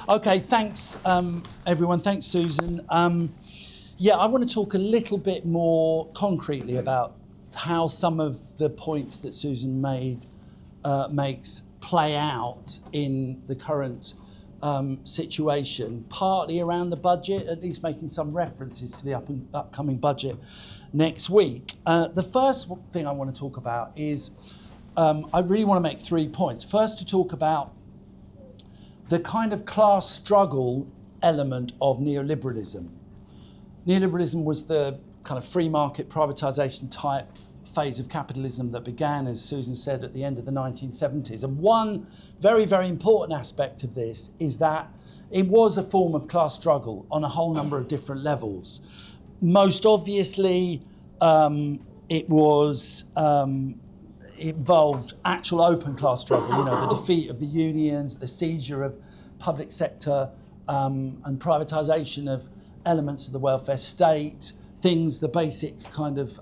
Okay, thanks, everyone. Thanks, Susan. Yeah, I want to talk a little bit more concretely about how some of the points that Susan makes play out in the current situation, partly around the budget, at least making some references to the upcoming budget next week. The first thing I want to talk about is, I really want to make 3 points. First, to talk about the kind of class struggle element of neoliberalism. Neoliberalism was the kind of free market privatisation type phase of capitalism that began, as Susan said, at the end of the 1970s. And one very, very important aspect of this is that it was a form of class struggle on a whole number of different levels. Most obviously, it involved actual open class struggle, the defeat of the unions, the seizure of public sector and privatisation of elements of the welfare state, the basic kind of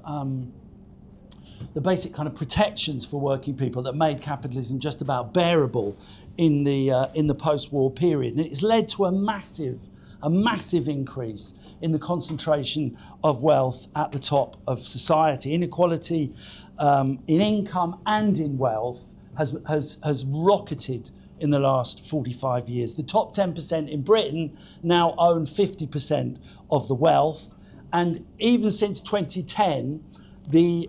protections for working people that made capitalism just about bearable in the post-war period. And it's led to a massive increase in the concentration of wealth at the top of society. Inequality in income and in wealth has rocketed in the last 45 years. The top 10% in Britain now own 50% of the wealth. And even since 2010, the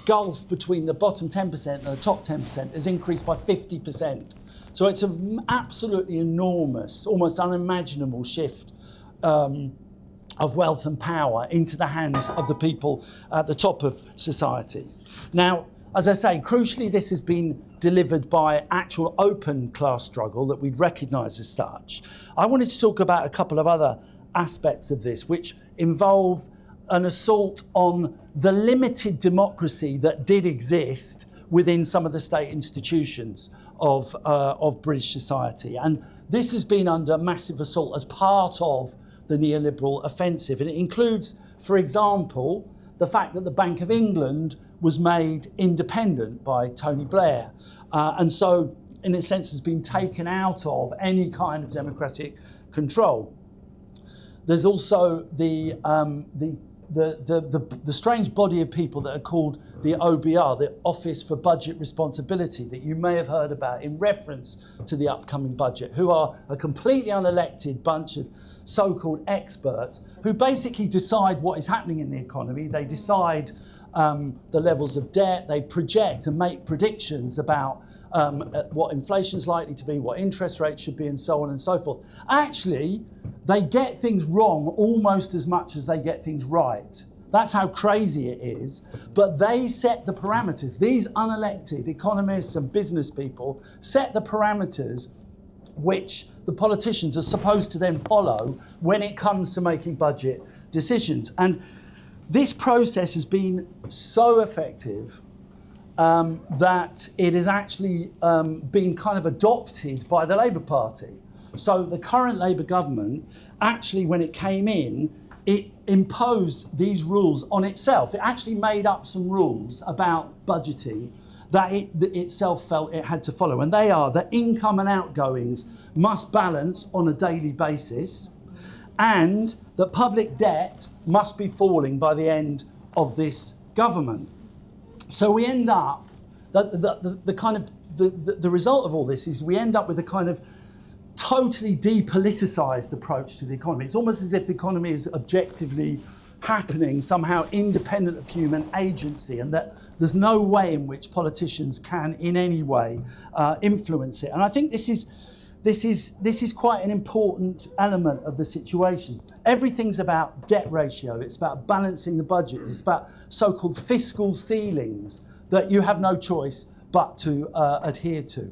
gulf between the bottom 10% and the top 10% has increased by 50%. So it's an absolutely enormous, almost unimaginable shift of wealth and power into the hands of the people at the top of society. Now, as I say, crucially, this has been delivered by actual open class struggle that we'd recognise as such. I wanted to talk about a couple of other aspects of this, which involve an assault on the limited democracy that did exist within some of the state institutions of British society. And this has been under massive assault as part of the neoliberal offensive. And it includes, for example, the fact that the Bank of England was made independent by Tony Blair. And so, in a sense, has been taken out of any kind of democratic control. There's also the strange body of people that are called the OBR, the Office for Budget Responsibility, that you may have heard about in reference to the upcoming budget, who are a completely unelected bunch of so-called experts who basically decide what is happening in the economy. They decide the levels of debt, they project and make predictions about what inflation is likely to be, what interest rates should be, and so on and so forth. Actually, they get things wrong almost as much as they get things right. That's how crazy it is. But they set the parameters. These unelected economists and business people set the parameters which the politicians are supposed to then follow when it comes to making budget decisions. And this process has been so effective that it has actually been kind of adopted by the Labour Party. So the current Labour government, actually, when it came in, it imposed these rules on itself. It actually made up some rules about budgeting that it itself felt it had to follow. And they are that income and outgoings must balance on a daily basis, and that public debt must be falling by the end of this government. So we end up, the result of all this is we end up with a kind of totally depoliticised approach to the economy. It's almost as if the economy is objectively happening somehow independent of human agency, and that there's no way in which politicians can in any way influence it. And I think this is quite an important element of the situation. Everything's about debt ratio, it's about balancing the budget, it's about so-called fiscal ceilings that you have no choice but to adhere to.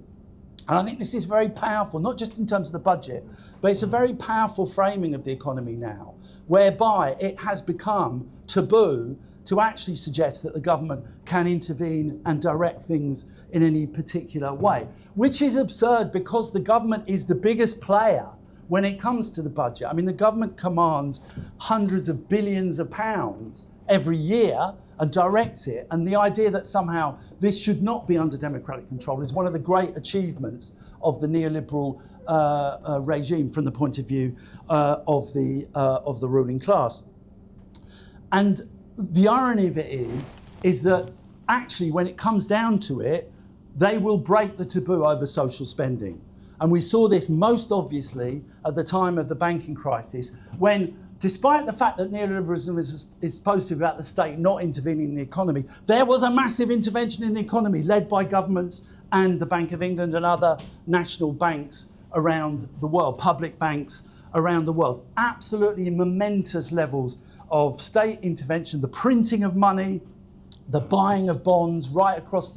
And I think this is very powerful, not just in terms of the budget, but it's a very powerful framing of the economy now, whereby it has become taboo to actually suggest that the government can intervene and direct things in any particular way, which is absurd because the government is the biggest player when it comes to the budget. I mean, the government commands hundreds of billions of pounds every year and directs it. And the idea that somehow this should not be under democratic control is one of the great achievements of the neoliberal regime from the point of view of the ruling class. And the irony of it is that actually when it comes down to it, they will break the taboo over social spending. And we saw this most obviously at the time of the banking crisis, when, despite the fact that neoliberalism is supposed to be about the state not intervening in the economy, there was a massive intervention in the economy led by governments and the Bank of England and other national banks around the world, public banks around the world. Absolutely momentous levels of state intervention, the printing of money, the buying of bonds right across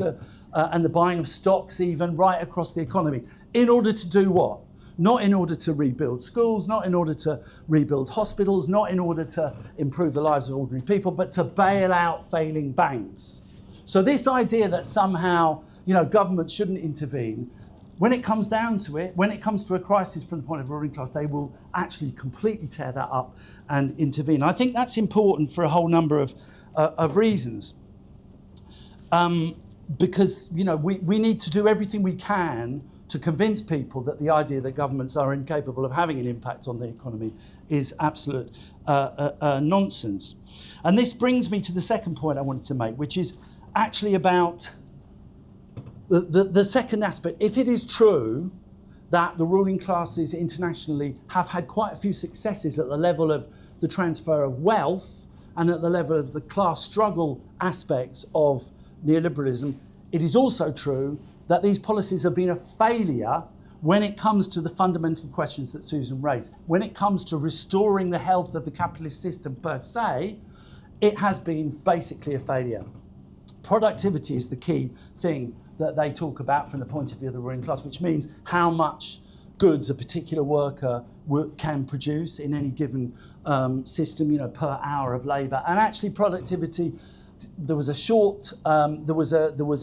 and the buying of stocks even right across the economy. In order to do what? Not in order to rebuild schools, not in order to rebuild hospitals, not in order to improve the lives of ordinary people, but to bail out failing banks. So this idea that somehow, government shouldn't intervene, when it comes down to it, when it comes to a crisis from the point of the ruling class, they will actually completely tear that up and intervene. I think that's important for a whole number of reasons. Because we need to do everything we can to convince people that the idea that governments are incapable of having an impact on the economy is absolute nonsense. And this brings me to the second point I wanted to make, which is actually about the second aspect. If it is true that the ruling classes internationally have had quite a few successes at the level of the transfer of wealth and at the level of the class struggle aspects of neoliberalism, it is also true that these policies have been a failure when it comes to the fundamental questions that Susan raised. When it comes to restoring the health of the capitalist system per se, it has been basically a failure. Productivity is the key thing that they talk about from the point of view of the ruling class, which means how much goods a particular worker can produce in any given system, per hour of labour. And actually productivity, there was a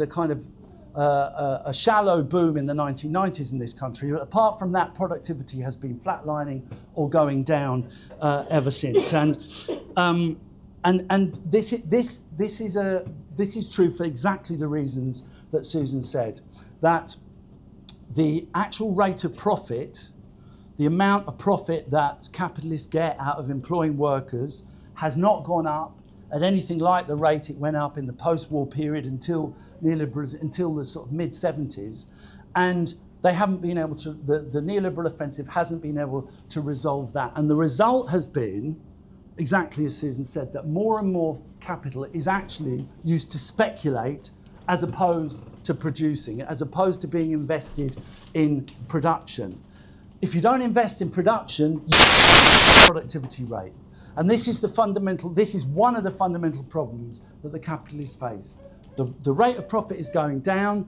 kind of a shallow boom in the 1990s in this country. But apart from that, productivity has been flatlining or going down ever since. And this is true for exactly the reasons that Susan said, that the actual rate of profit, the amount of profit that capitalists get out of employing workers, has not gone up at anything like the rate it went up in the post-war period until neoliberalism, until the sort of mid-70s. And they haven't been able to, the neoliberal offensive hasn't been able to resolve that. And the result has been, exactly as Susan said, that more and more capital is actually used to speculate as opposed to producing, as opposed to being invested in production. If you don't invest in production, you have a productivity rate. And this is one of the fundamental problems that the capitalists face. The rate of profit is going down.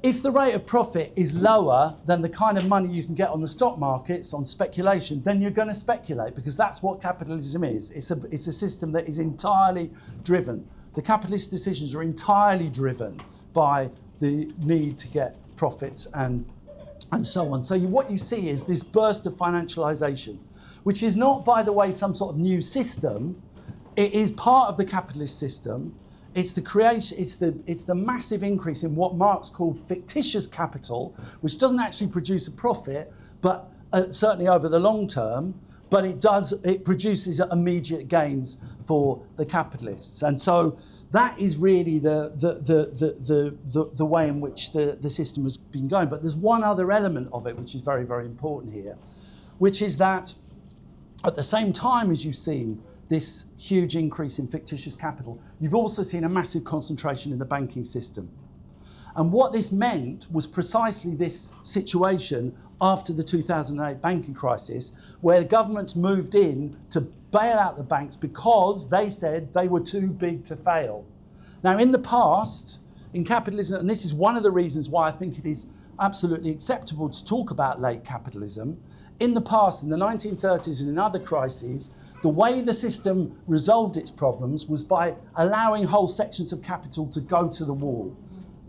If the rate of profit is lower than the kind of money you can get on the stock markets, on speculation, then you're going to speculate, because that's what capitalism is. It's a system that is entirely driven. The capitalist decisions are entirely driven by the need to get profits and so on. So what you see is this burst of financialization, which is not, by the way, some sort of new system. It is part of the capitalist system. It's the creation, it's the massive increase in what Marx called fictitious capital, which doesn't actually produce a profit, but certainly over the long term, but it produces immediate gains for the capitalists. And so that is really the way in which the system has been going. But there's one other element of it which is very, very important here, which is that at the same time as you've seen this huge increase in fictitious capital, you've also seen a massive concentration in the banking system. And what this meant was precisely this situation after the 2008 banking crisis, where governments moved in to bail out the banks because they said they were too big to fail. Now, in the past, in capitalism, and this is one of the reasons why I think it is absolutely acceptable to talk about late capitalism, in the past, in the 1930s and in other crises, the way the system resolved its problems was by allowing whole sections of capital to go to the wall,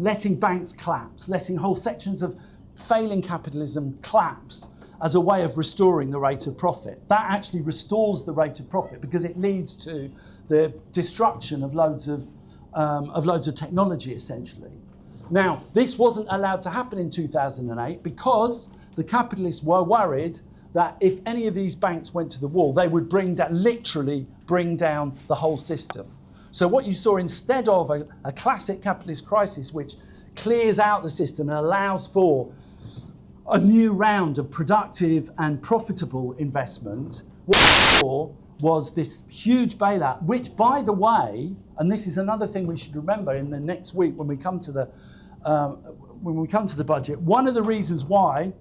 letting banks collapse, letting whole sections of failing capitalism collapse as a way of restoring the rate of profit. That actually restores the rate of profit because it leads to the destruction of loads of technology, essentially. Now, this wasn't allowed to happen in 2008 because the capitalists were worried that if any of these banks went to the wall, they would literally bring down the whole system. So what you saw, instead of a classic capitalist crisis, which clears out the system and allows for a new round of productive and profitable investment, what we saw was this huge bailout, which, by the way, and this is another thing we should remember in the next week when we come to the budget, one of the reasons why,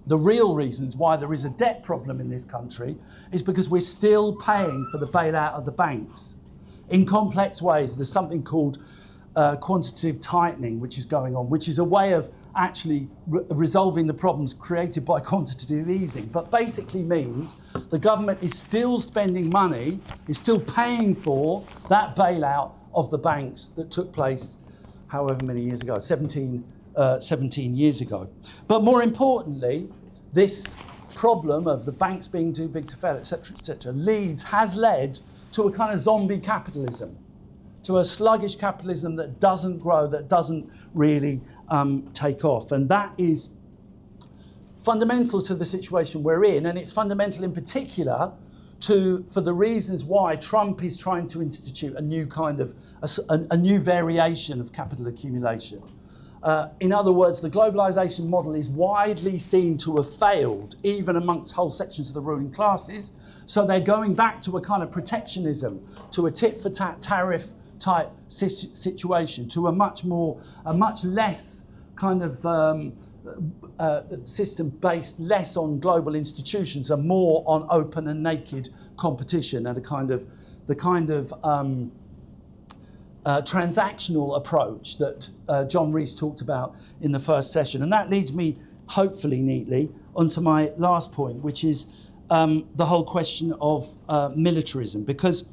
the real reasons why there is a debt problem in this country is because we're still paying for the bailout of the banks in complex ways. There's something called quantitative tightening, which is going on, which is a way of actually resolving the problems created by quantitative easing, but basically means the government is still spending money, is still paying for that bailout of the banks that took place however many years ago, 17 years ago. But more importantly, this problem of the banks being too big to fail, etc., has led to a kind of zombie capitalism, to a sluggish capitalism that doesn't grow, that doesn't really take off. And that is fundamental to the situation we're in, and it's fundamental in particular for the reasons why Trump is trying to institute a new kind of, a new variation of capital accumulation. In other words, the globalization model is widely seen to have failed, even amongst whole sections of the ruling classes. So they're going back to a kind of protectionism, to a tit-for-tat tariff type situation, to a much less kind of system based less on global institutions and more on open and naked competition, and the kind of transactional approach that John Rees talked about in the first session. And that leads me, hopefully neatly, onto my last point, which is the whole question of militarism. Because,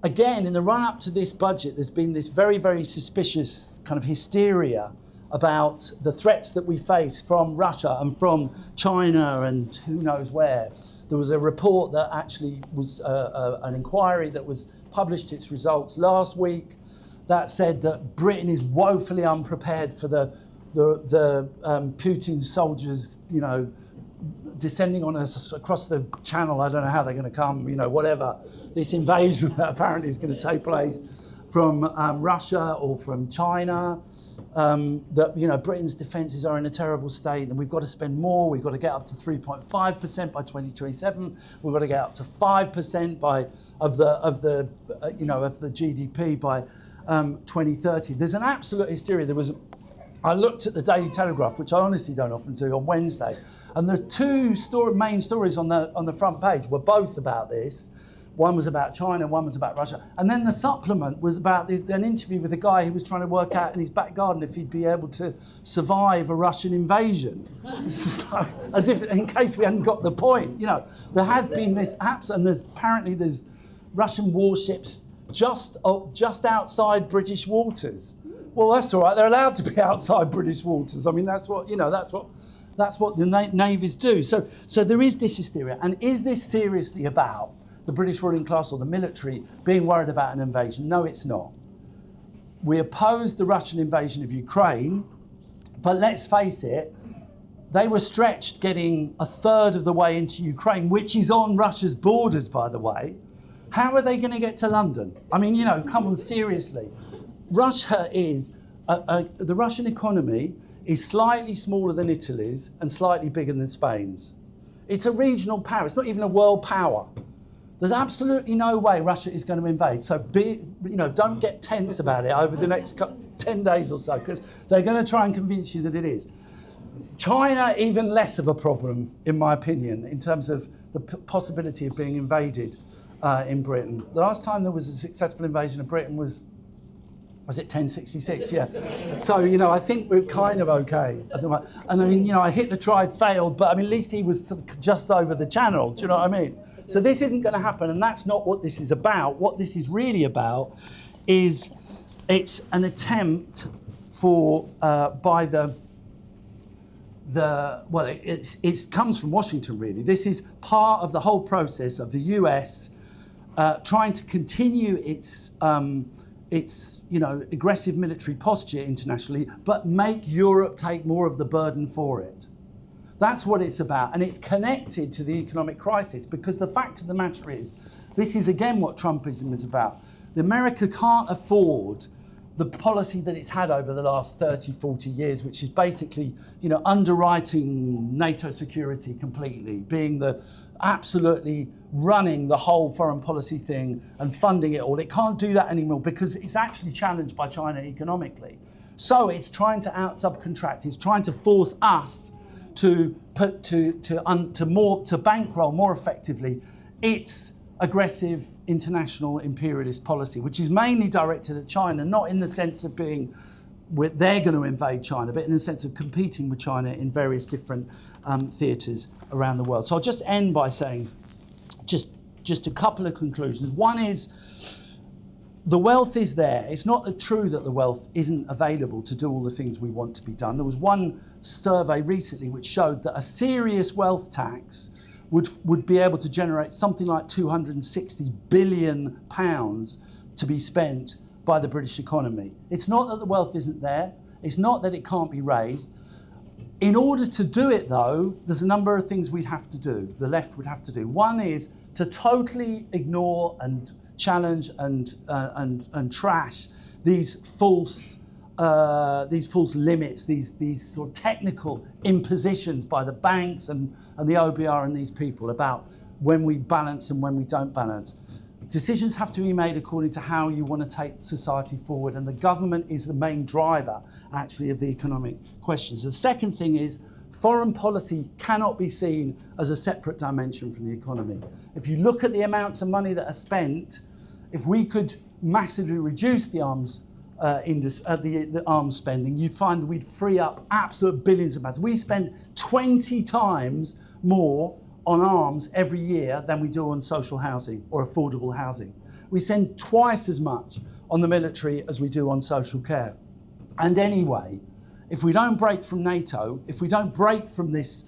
again, in the run-up to this budget, there's been this very, very suspicious kind of hysteria about the threats that we face from Russia and from China and who knows where. There was a report that actually was an inquiry that was published its results last week that said that Britain is woefully unprepared for the Putin soldiers, descending on us across the channel. I don't know how they're going to come, whatever. This invasion that apparently is going to take place from Russia or from China. That Britain's defences are in a terrible state, and we've got to spend more. We've got to get up to 3.5% by 2027. We've got to get up to 5% of the GDP by 2030. There's an absolute hysteria. I looked at the Daily Telegraph, which I honestly don't often do, on Wednesday, and the two main stories on the front page were both about this. One was about China, one was about Russia. And then the supplement was about an interview with a guy who was trying to work out in his back garden if he'd be able to survive a Russian invasion. As if, in case we hadn't got the point. There has been this and there's Russian warships just outside British waters. Well, that's all right. They're allowed to be outside British waters. I mean, that's what the navies do. So there is this hysteria. And is this seriously about the British ruling class or the military being worried about an invasion? No, it's not. We opposed the Russian invasion of Ukraine, but let's face it, they were stretched getting a third of the way into Ukraine, which is on Russia's borders, by the way. How are they going to get to London? I mean, come on, seriously. Russia is, the Russian economy is slightly smaller than Italy's and slightly bigger than Spain's. It's a regional power. It's not even a world power. There's absolutely no way Russia is going to invade. So don't get tense about it over the next 10 days or so, because they're going to try and convince you that it is. China, even less of a problem, in my opinion, in terms of the possibility of being invaded in Britain. The last time there was a successful invasion of Britain was it 1066? Yeah. So, I think we're kind of okay at the moment. And I mean, Hitler failed, but I mean, at least he was just over the channel. Do you know what I mean? So this isn't going to happen, and that's not what this is about. What this is really about is it's an attempt by it comes from Washington, really. This is part of the whole process of the US trying to continue its its aggressive military posture internationally, but make Europe take more of the burden for it. That's what it's about, and it's connected to the economic crisis, because the fact of the matter is, this is again what Trumpism is about. America can't afford the policy that it's had over the last 30, 40 years, which is basically, underwriting NATO security completely, being absolutely running the whole foreign policy thing and funding it all. It can't do that anymore because it's actually challenged by China economically. So it's trying to out-subcontract. It's trying to force us to bankroll more effectively its aggressive international imperialist policy, which is mainly directed at China, not in the sense of being they're going to invade China, but in the sense of competing with China in various different theatres around the world. So I'll just end by saying just a couple of conclusions. One is the wealth is there. It's not true that the wealth isn't available to do all the things we want to be done. There was one survey recently which showed that a serious wealth tax would be able to generate something like £260 billion to be spent by the British economy. It's not that the wealth isn't there. It's not that it can't be raised. In order to do it, though, there's a number of things we'd have to do, the left would have to do. One is to totally ignore and challenge and trash these false limits, these sort of technical impositions by the banks and the OBR and these people about when we balance and when we don't balance. Decisions have to be made according to how you want to take society forward, and the government is the main driver, actually, of the economic questions. The second thing is foreign policy cannot be seen as a separate dimension from the economy. If you look at the amounts of money that are spent, if we could massively reduce the arms the arms spending, you'd find we'd free up absolute billions of pounds. We spend 20 times more on arms every year than we do on social housing or affordable housing. We spend twice as much on the military as we do on social care. And anyway, if we don't break from NATO, if we don't break from this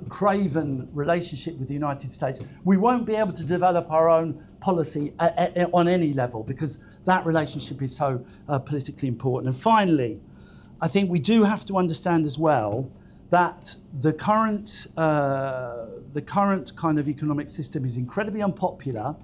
craven relationship with the United States, we won't be able to develop our own policy on any level, because that relationship is so politically important. And finally, I think we do have to understand as well that the current kind of economic system is incredibly unpopular.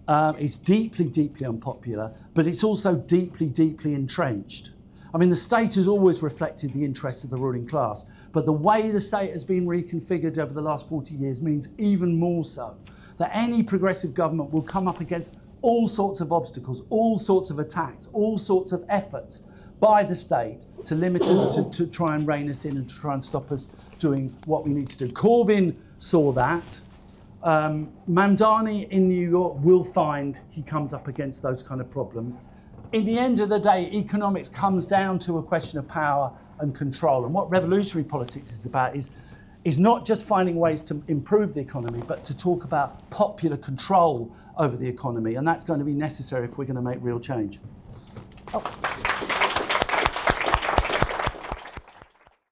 It's deeply, deeply unpopular, but it's also deeply, deeply entrenched. I mean, the state has always reflected the interests of the ruling class, but the way the state has been reconfigured over the last 40 years means even more so that any progressive government will come up against all sorts of obstacles, all sorts of attacks, all sorts of efforts by the state to limit us, to try and rein us in and to try and stop us doing what we need to do. Corbyn saw that. Mamdani in New York will find he comes up against those kind of problems. In the end of the day, economics comes down to a question of power and control. And what revolutionary politics is about is not just finding ways to improve the economy, but to talk about popular control over the economy. And that's going to be necessary if we're going to make real change. Oh.